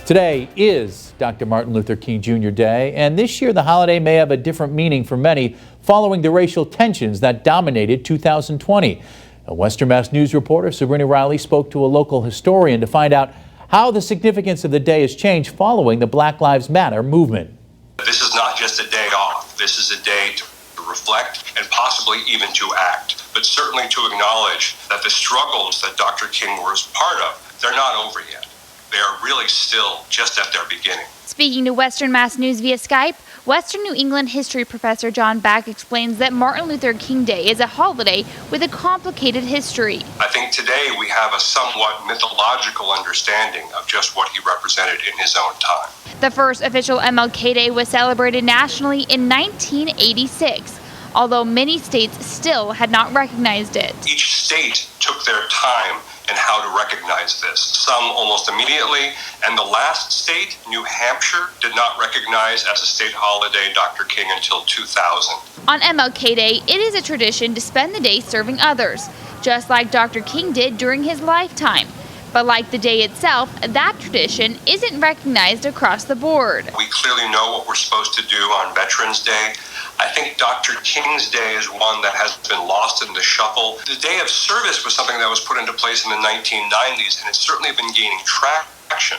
Today is Dr. Martin Luther King Jr. Day, and this year the holiday may have a different meaning for many following the racial tensions that dominated 2020. A Western Mass News reporter, Sabrina Riley, spoke to a local historian to find out how the significance of the day has changed following the Black Lives Matter movement. This is not just a day off. This is a day to reflect and possibly even to act, but certainly to acknowledge that the struggles that Dr. King was part of, they're not over yet. They are really still just at their beginning. Speaking to Western Mass News via Skype, Western New England history professor John Back explains that Martin Luther King Day is a holiday with a complicated history. I think today we have a somewhat mythological understanding of just what he represented in his own time. The first official MLK Day was celebrated nationally in 1986, although many states still had not recognized it. Each state took their time in how to recognize this, some almost immediately, and the last state, New Hampshire, did not recognize as a state holiday Dr. King until 2000. On MLK Day, it is a tradition to spend the day serving others, just like Dr. King did during his lifetime. But like the day itself, that tradition isn't recognized across the board. We clearly know what we're supposed to do on Veterans Day. I think Dr. King's Day is one that has been lost in the shuffle. The Day of Service was something that was put into place in the 1990s, and it's certainly been gaining traction.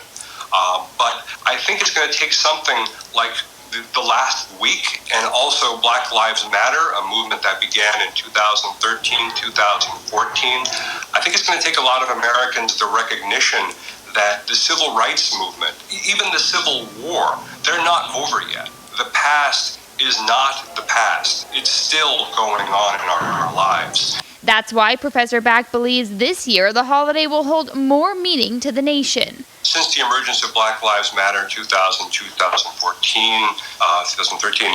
But I think it's going to take something like the last week, and also Black Lives Matter, a movement that began in 2013, 2014. I think it's going to take a lot of Americans the recognition that the civil rights movement, even the Civil War, they're not over yet. The past is not the past. It's still going on in our lives. That's why Professor Back believes this year the holiday will hold more meaning to the nation. Since the emergence of Black Lives Matter in 2000, 2014, 2013,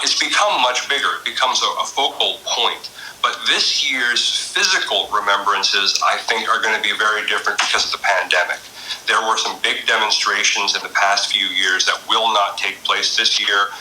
it's become much bigger. It becomes a focal point. But this year's physical remembrances, I think, are going to be very different because of the pandemic. There were some big demonstrations in the past few years that will not take place this year.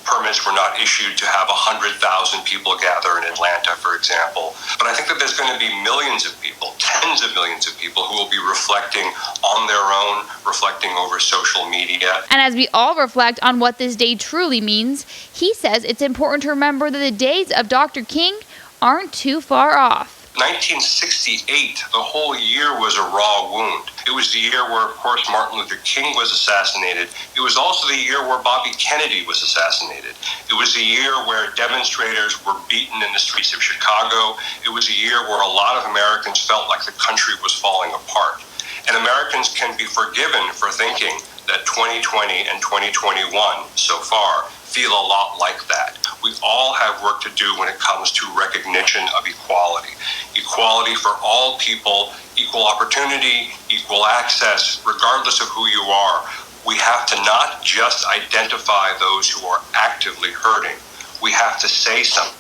Permits were not issued to have 100,000 people gather in Atlanta, for example. But I think that there's going to be millions of people, tens of millions of people who will be reflecting on their own, reflecting over social media. And as we all reflect on what this day truly means, he says it's important to remember that the days of Dr. King aren't too far off. 1968, the whole year was a raw wound. It was the year where, of course, Martin Luther King was assassinated. It was also the year where Bobby Kennedy was assassinated. It was the year where demonstrators were beaten in the streets of Chicago. It was a year where a lot of Americans felt like the country was falling apart. And Americans can be forgiven for thinking that 2020 and 2021 so far feel a lot like that. We all have work to do when it comes to recognition of equality. Equality for all people, equal opportunity, equal access, regardless of who you are. We have to not just identify those who are actively hurting. We have to say something.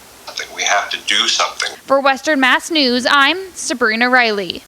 We have to do something. For Western Mass News, I'm Sabrina Riley.